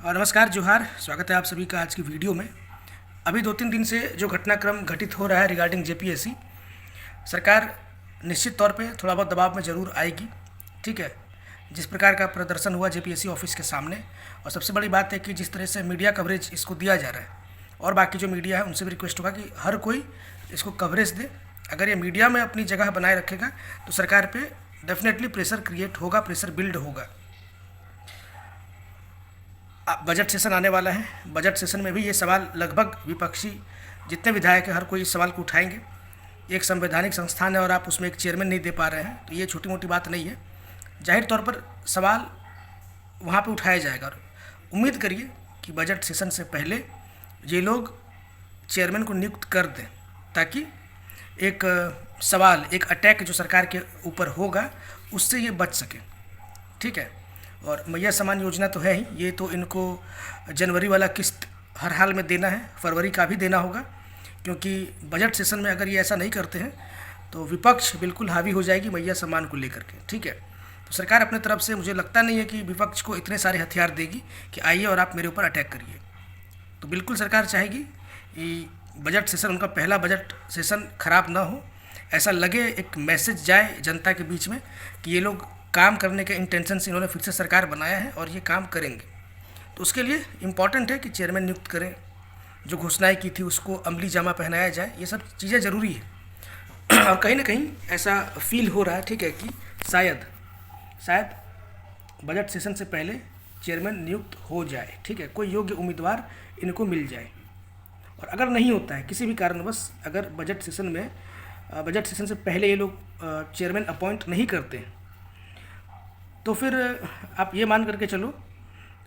नमस्कार जोहार, स्वागत है आप सभी का आज की वीडियो में। अभी 2-3 दिन से जो घटनाक्रम घटित हो रहा है रिगार्डिंग जेपीएससी, सरकार निश्चित तौर पे थोड़ा बहुत दबाव में ज़रूर आएगी। ठीक है, जिस प्रकार का प्रदर्शन हुआ जेपीएससी ऑफिस के सामने, और सबसे बड़ी बात है कि जिस तरह से मीडिया कवरेज इसको दिया जा रहा है, और बाकी जो मीडिया है उनसे भी रिक्वेस्ट होगा कि हर कोई इसको कवरेज दे। अगर ये मीडिया में अपनी जगह बनाए रखेगा तो सरकार पे डेफिनेटली प्रेशर क्रिएट होगा, प्रेशर बिल्ड होगा। बजट सेशन आने वाला है। बजट सेशन में भी ये सवाल लगभग विपक्षी जितने विधायक हैं हर कोई इस सवाल को उठाएंगे। एक संवैधानिक संस्थान है और आप उसमें एक चेयरमैन नहीं दे पा रहे हैं, तो ये छोटी मोटी बात नहीं है। जाहिर तौर पर सवाल वहाँ पे उठाया जाएगा, और उम्मीद करिए कि बजट सेशन से पहले ये लोग चेयरमैन को नियुक्त कर दें, ताकि एक सवाल, एक अटैक जो सरकार के ऊपर होगा उससे ये बच सके। ठीक है, और मैया सम्मान योजना तो है ही, ये तो इनको जनवरी वाला किस्त हर हाल में देना है, फरवरी का भी देना होगा, क्योंकि बजट सेशन में अगर ये ऐसा नहीं करते हैं तो विपक्ष बिल्कुल हावी हो जाएगी मैया सम्मान को लेकर के। ठीक है, तो सरकार अपने तरफ से, मुझे लगता नहीं है कि विपक्ष को इतने सारे हथियार देगी कि आइए और आप मेरे ऊपर अटैक करिए। तो बिल्कुल सरकार चाहेगी कि बजट सेशन, उनका पहला बजट सेशन खराब ना हो, ऐसा लगे, एक मैसेज जाए जनता के बीच में कि ये लोग काम करने के इंटेंशन से इन्होंने फिर से सरकार बनाया है और ये काम करेंगे। तो उसके लिए इम्पॉर्टेंट है कि चेयरमैन नियुक्त करें, जो घोषणाएं की थी उसको अमली जामा पहनाया जाए, ये सब चीज़ें ज़रूरी है। और कहीं ना कहीं ऐसा फील हो रहा है, ठीक है, कि शायद बजट सेशन से पहले चेयरमैन नियुक्त हो जाए। ठीक है, कोई योग्य उम्मीदवार इनको मिल जाए। और अगर नहीं होता है किसी भी कारणवश, अगर बजट सेशन से पहले ये लोग चेयरमैन अपॉइंट नहीं करते हैं, तो फिर आप ये मान करके चलो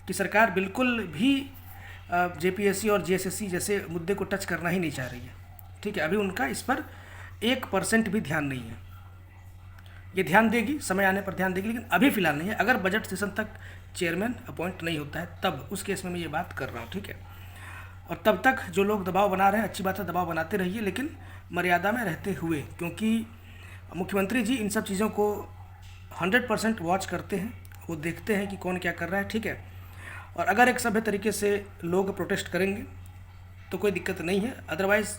कि सरकार बिल्कुल भी जेपीएससी और जीएसएससी जैसे मुद्दे को टच करना ही नहीं चाह रही है। ठीक है, अभी उनका इस पर 1% भी ध्यान नहीं है। ये ध्यान देगी, समय आने पर ध्यान देगी, लेकिन अभी फ़िलहाल नहीं है। अगर बजट सेशन तक चेयरमैन अपॉइंट नहीं होता है तब उस केस में मैं ये बात कर रहा हूँ। ठीक है, और तब तक जो लोग दबाव बना रहे हैं, अच्छी बात है, दबाव बनाते रहिए, लेकिन मर्यादा में रहते हुए, क्योंकि मुख्यमंत्री जी इन सब चीज़ों को 100% वॉच करते हैं, वो देखते हैं कि कौन क्या कर रहा है। ठीक है, और अगर एक सभ्य तरीके से लोग प्रोटेस्ट करेंगे तो कोई दिक्कत नहीं है। अदरवाइज़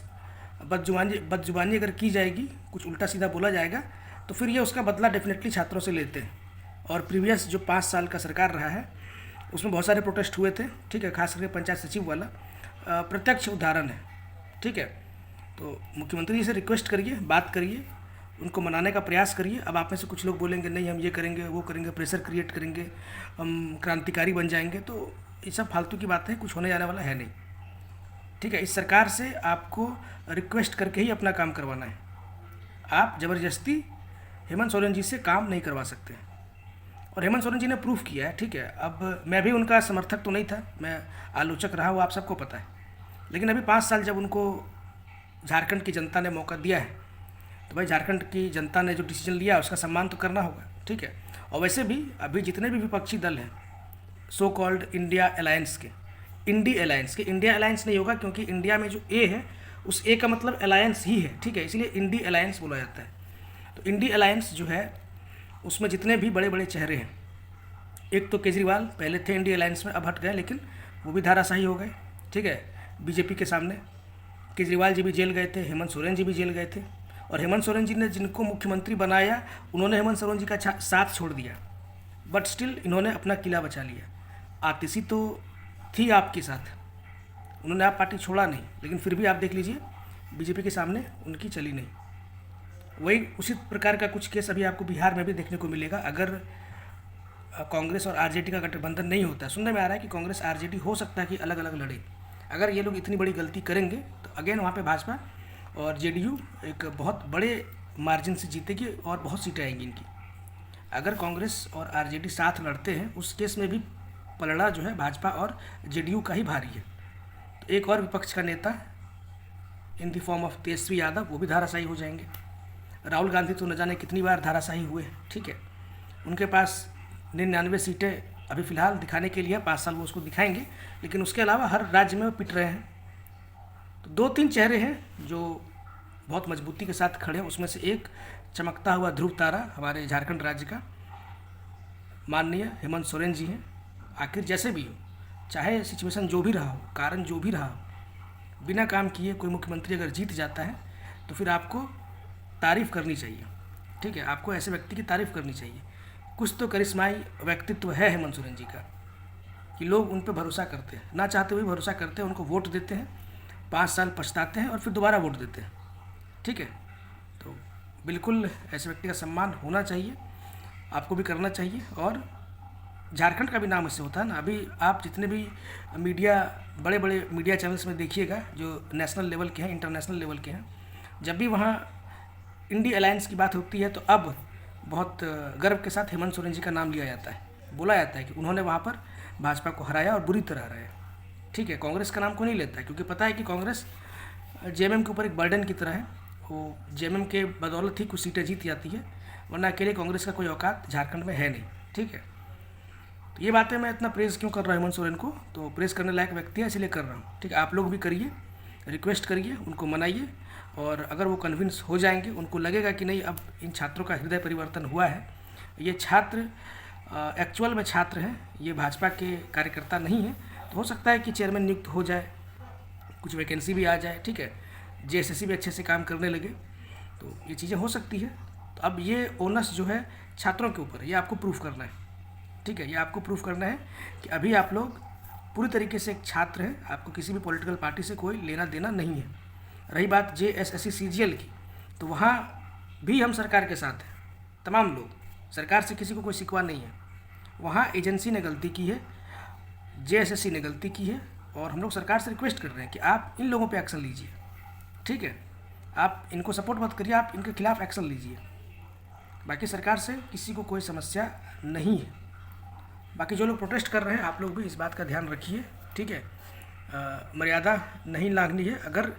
बदजुबानी अगर की जाएगी, कुछ उल्टा सीधा बोला जाएगा, तो फिर ये उसका बदला डेफिनेटली छात्रों से लेते हैं। और प्रीवियस जो 5 साल का सरकार रहा है उसमें बहुत सारे प्रोटेस्ट हुए थे। ठीक है, खास करके पंचायत सचिव वाला प्रत्यक्ष उदाहरण है। ठीक है, तो मुख्यमंत्री जी से रिक्वेस्ट करिए, बात करिए, उनको मनाने का प्रयास करिए। अब आप में से कुछ लोग बोलेंगे नहीं हम ये करेंगे, वो करेंगे, प्रेशर क्रिएट करेंगे, हम क्रांतिकारी बन जाएंगे, तो ये सब फालतू की बात है, कुछ होने जाने वाला है नहीं। ठीक है, इस सरकार से आपको रिक्वेस्ट करके ही अपना काम करवाना है। आप ज़बरदस्ती हेमंत सोरेन जी से काम नहीं करवा सकते, और हेमंत सोरेन जी ने प्रूफ किया है। ठीक है, अब मैं भी उनका समर्थक तो नहीं था, मैं आलोचक रहा, वो आप सबको पता है, लेकिन अभी 5 साल जब उनको झारखंड की जनता ने मौका दिया है, तो भाई झारखंड की जनता ने जो डिसीजन लिया उसका सम्मान तो करना होगा। ठीक है, और वैसे भी अभी जितने भी विपक्षी दल हैं सो कॉल्ड इंडिया अलायंस के, इंडिया अलायंस नहीं होगा, क्योंकि इंडिया में जो ए है उस ए का मतलब अलायंस ही है। ठीक है, इसलिए इंडी अलायंस बोला जाता है। तो इंडी अलायंस जो है उसमें जितने भी बड़े बड़े चेहरे हैं, एक तो केजरीवाल पहले थे इंडी अलायंस में, अब हट गए, लेकिन वो भी धाराशाही हो गए। ठीक है, बीजेपी के सामने केजरीवाल जी भी जेल गए थे, हेमंत सोरेन जी भी जेल गए थे, और हेमंत सोरेन जी ने जिनको मुख्यमंत्री बनाया उन्होंने हेमंत सोरेन जी का साथ छोड़ दिया, बट स्टिल इन्होंने अपना किला बचा लिया। आतिशी तो थी आपके साथ, उन्होंने आप पार्टी छोड़ा नहीं, लेकिन फिर भी आप देख लीजिए बीजेपी के सामने उनकी चली नहीं। वही उसी प्रकार का कुछ केस अभी आपको बिहार में भी देखने को मिलेगा, अगर कांग्रेस और आरजेडी का गठबंधन नहीं होता। सुनने में आ रहा है कि कांग्रेस आरजेडी हो सकता है कि अलग अलग लड़े। अगर ये लोग इतनी बड़ी गलती करेंगे तो अगेन वहाँ पे भाजपा और जेडीयू एक बहुत बड़े मार्जिन से जीतेगी और बहुत सीटें आएंगी इनकी। अगर कांग्रेस और आरजेडी साथ लड़ते हैं उस केस में भी पलड़ा जो है भाजपा और जेडीयू का ही भारी है। तो एक और विपक्ष का नेता in the form of Tejashwi Yadav, वो भी धाराशाही हो जाएंगे। राहुल गांधी तो न जाने कितनी बार धाराशाही हुए। ठीक है, उनके पास 99 सीटें अभी फ़िलहाल दिखाने के लिए 5 साल वो उसको दिखाएंगे, लेकिन उसके अलावा हर राज्य में वो पिट रहे हैं। तो 2-3 चेहरे हैं जो बहुत मजबूती के साथ खड़े हैं, उसमें से एक चमकता हुआ ध्रुव तारा हमारे झारखंड राज्य का माननीय हेमंत सोरेन जी हैं। आखिर जैसे भी हो, चाहे सिचुएशन जो भी रहा हो, कारण जो भी रहा हो, बिना काम किए कोई मुख्यमंत्री अगर जीत जाता है तो फिर आपको तारीफ़ करनी चाहिए। ठीक है, आपको ऐसे व्यक्ति की तारीफ़ करनी चाहिए। कुछ तो करिश्माई व्यक्तित्व है हेमंत सोरेन जी का कि लोग उन पर भरोसा करते हैं, ना चाहते हुए भरोसा करते हैं, उनको वोट देते हैं, 5 साल पछताते हैं और फिर दोबारा वोट देते हैं। ठीक है, तो बिल्कुल ऐसे व्यक्ति का सम्मान होना चाहिए, आपको भी करना चाहिए। और झारखंड का भी नाम इससे होता है ना। अभी आप जितने भी मीडिया, बड़े बड़े मीडिया चैनल्स में देखिएगा जो नेशनल लेवल के हैं, इंटरनेशनल लेवल के हैं, जब भी वहाँ इंडी अलायंस की बात होती है तो अब बहुत गर्व के साथ हेमंत सोरेन जी का नाम लिया जाता है, बोला जाता है कि उन्होंने वहाँ पर भाजपा को हराया और बुरी तरह हराया। ठीक है, कांग्रेस का नाम को नहीं लेता है क्योंकि पता है कि कांग्रेस जेएमएम के ऊपर एक बर्डन की तरह है। वो जेएमएम के बदौलत ही कुछ सीटें जीत जाती है, वरना अकेले कांग्रेस का कोई औकात झारखंड में है नहीं। ठीक है, तो ये बातें मैं इतना प्रेज़ क्यों कर रहा हूँ हेमंत सोरेन को, तो प्रेज़ करने लायक व्यक्ति है इसलिए कर रहा हूँ। ठीक है, आप लोग भी करिए, रिक्वेस्ट करिए, उनको मनाइए, और अगर वो कन्विंस हो जाएंगे, उनको लगेगा कि नहीं अब इन छात्रों का हृदय परिवर्तन हुआ है, ये छात्र एक्चुअल में छात्र हैं, ये भाजपा के कार्यकर्ता नहीं हैं, तो हो सकता है कि चेयरमैन नियुक्त हो जाए, कुछ वैकेंसी भी आ जाए। ठीक है, जेएसएससी भी अच्छे से काम करने लगे, तो ये चीज़ें हो सकती है। तो अब ये ओनस जो है छात्रों के ऊपर है, ये आपको प्रूफ करना है। ठीक है, ये आपको प्रूफ करना है कि अभी आप लोग पूरी तरीके से एक छात्र हैं, आपको किसी भी पॉलिटिकल पार्टी से कोई लेना देना नहीं है। रही बात जेएसएससी सीजीएल की, तो वहाँ भी हम सरकार के साथ हैं, तमाम लोग, सरकार से किसी को कोई शिकवा नहीं है। वहाँ एजेंसी ने गलती की है, जेएसएससी ने गलती की है, और हम लोग सरकार से रिक्वेस्ट कर रहे हैं कि आप इन लोगों पे एक्शन लीजिए। ठीक है, आप इनको सपोर्ट मत करिए, आप इनके खिलाफ एक्शन लीजिए। बाकी सरकार से किसी को कोई समस्या नहीं है। बाकी जो लोग प्रोटेस्ट कर रहे हैं, आप लोग भी इस बात का ध्यान रखिए। ठीक है, मर्यादा नहीं लांघनी है। अगर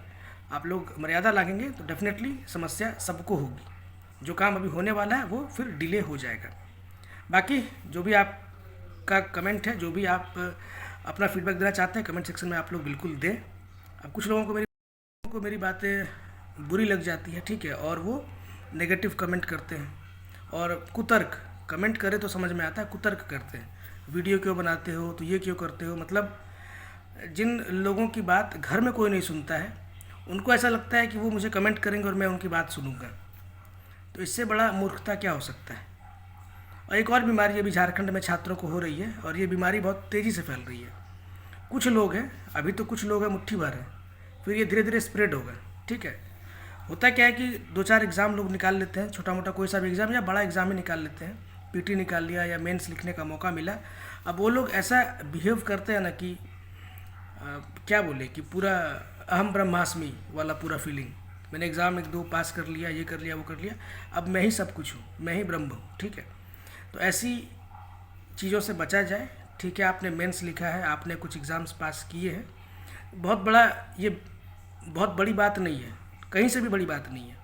आप लोग मर्यादा लागेंगे तो डेफिनेटली समस्या सबको होगी। जो काम अभी होने वाला है वो फिर डिले हो जाएगा। बाकी जो भी आपका कमेंट है, जो भी आप अपना फीडबैक देना चाहते हैं, कमेंट सेक्शन में आप लोग बिल्कुल दें। अब कुछ लोगों को मेरी बातें बुरी लग जाती है, ठीक है, और वो नेगेटिव कमेंट करते हैं, और कुतर्क कमेंट करे तो समझ में आता है, कुतर्क करते हैं, वीडियो क्यों बनाते हो, तो ये क्यों करते हो। मतलब जिन लोगों की बात घर में कोई नहीं सुनता है, उनको ऐसा लगता है कि वो मुझे कमेंट करेंगे और मैं उनकी बात सुनूंगा। तो इससे बड़ा मूर्खता क्या हो सकता है। और एक और बीमारी अभी झारखंड में छात्रों को हो रही है, और ये बीमारी बहुत तेज़ी से फैल रही है। कुछ लोग हैं, अभी तो कुछ लोग हैं मुट्ठी भर है, फिर ये धीरे धीरे स्प्रेड होगा। ठीक है, होता क्या है कि 2-4 एग्ज़ाम लोग निकाल लेते हैं, छोटा मोटा कोई सा भी एग्ज़ाम या बड़ा एग्ज़ाम ही निकाल लेते हैं, पीटी निकाल लिया या मेंस लिखने का मौका मिला। अब वो लोग ऐसा बिहेव करते हैं ना कि क्या बोले कि पूरा अहम ब्रह्मास्मि वाला पूरा फीलिंग, मैंने एग्ज़ाम 1-2 पास कर लिया, ये कर लिया, वो कर लिया, अब मैं ही सब कुछ हूँ, मैं ही ब्रह्म हूँ। ठीक है, तो ऐसी चीज़ों से बचा जाए। ठीक है, आपने मेंस लिखा है, आपने कुछ एग्ज़ाम्स पास किए हैं, ये बहुत बड़ी बात नहीं है, कहीं से भी बड़ी बात नहीं है।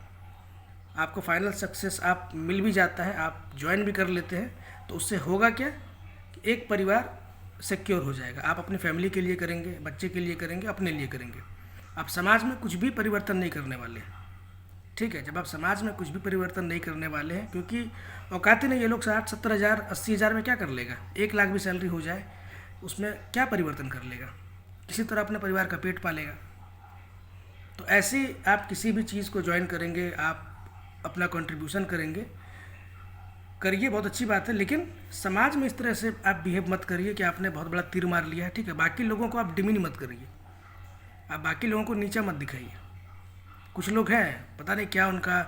आपको फाइनल सक्सेस आप मिल भी जाता है, आप ज्वाइन भी कर लेते हैं, तो उससे होगा क्या कि एक परिवार सिक्योर हो जाएगा। आप अपनी फैमिली के लिए करेंगे, बच्चे के लिए करेंगे, अपने लिए करेंगे। आप समाज में कुछ भी परिवर्तन नहीं करने वाले हैं। ठीक है, जब आप समाज में कुछ भी परिवर्तन नहीं करने वाले हैं, क्योंकि औकात नहीं, ये लोग 60-70 हज़ार 80 हज़ार में क्या कर लेगा, 1 लाख भी सैलरी हो जाए उसमें क्या परिवर्तन कर लेगा, किसी तरह अपने परिवार का पेट पालेगा। तो ऐसे आप किसी भी चीज़ को ज्वाइन करेंगे, आप अपना कंट्रीब्यूशन करिए, बहुत अच्छी बात है, लेकिन समाज में इस तरह से आप बिहेव मत करिए कि आपने बहुत बड़ा तीर मार लिया है। ठीक है, बाकी लोगों को आप डिमीन मत करिए, आप बाकी लोगों को नीचा मत दिखाइए। कुछ लोग हैं, पता नहीं क्या उनका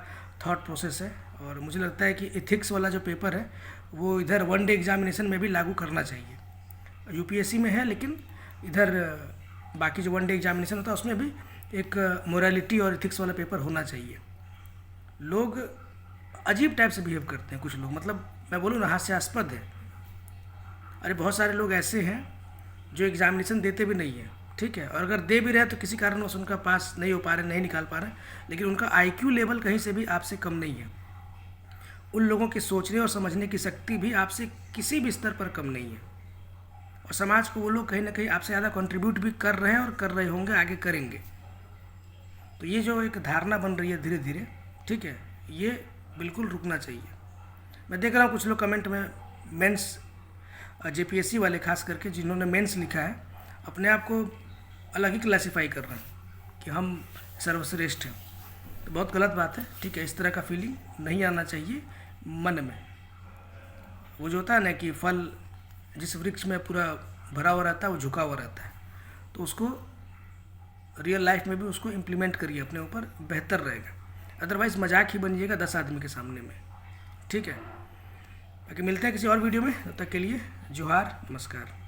थॉट प्रोसेस है, और मुझे लगता है कि एथिक्स वाला जो पेपर है वो इधर 1 डे एग्जामिनेशन में भी लागू करना चाहिए। यूपीएससी में है, लेकिन इधर बाकी जो 1 डे एग्जामिनेशन होता है उसमें भी एक मोरालिटी और एथिक्स वाला पेपर होना चाहिए। लोग अजीब टाइप से बिहेव करते हैं कुछ लोग, मतलब मैं बोलूँ ना, हास्यास्पद है। अरे बहुत सारे लोग ऐसे हैं जो एग्जामिनेशन देते भी नहीं हैं। ठीक है, और अगर दे भी रहे तो किसी कारणवश उनका पास नहीं हो पा रहे, नहीं निकाल पा रहे, लेकिन उनका आईक्यू लेवल कहीं से भी आपसे कम नहीं है। उन लोगों की सोचने और समझने की शक्ति भी आपसे किसी भी स्तर पर कम नहीं है, और समाज को वो लोग कहीं ना कहीं आपसे ज़्यादा कंट्रीब्यूट भी कर रहे हैं और कर रहे होंगे, आगे करेंगे। तो ये जो एक धारणा बन रही है धीरे धीरे, ठीक है, ये बिल्कुल रुकना चाहिए। मैं देख रहा हूँ कुछ लोग कमेंट में मेंस जेपीएससी वाले खास करके जिन्होंने मेंस लिखा है, अपने आप को अलग ही क्लासीफाई कर रहे हैं कि हम सर्वश्रेष्ठ हैं। तो बहुत गलत बात है, ठीक है। इस तरह का फीलिंग नहीं आना चाहिए मन में। वो जो होता है ना कि फल जिस वृक्ष में पूरा भरा हुआ रहता है वो झुका हुआ रहता है, तो उसको रियल लाइफ में भी उसको इम्प्लीमेंट करिए अपने ऊपर, बेहतर रहेगा। अदरवाइज़ मजाक ही बनिएगा 10 आदमी के सामने में, ठीक है। बाकी मिलते हैं किसी और वीडियो में, तब तक के लिए जोहार, नमस्कार।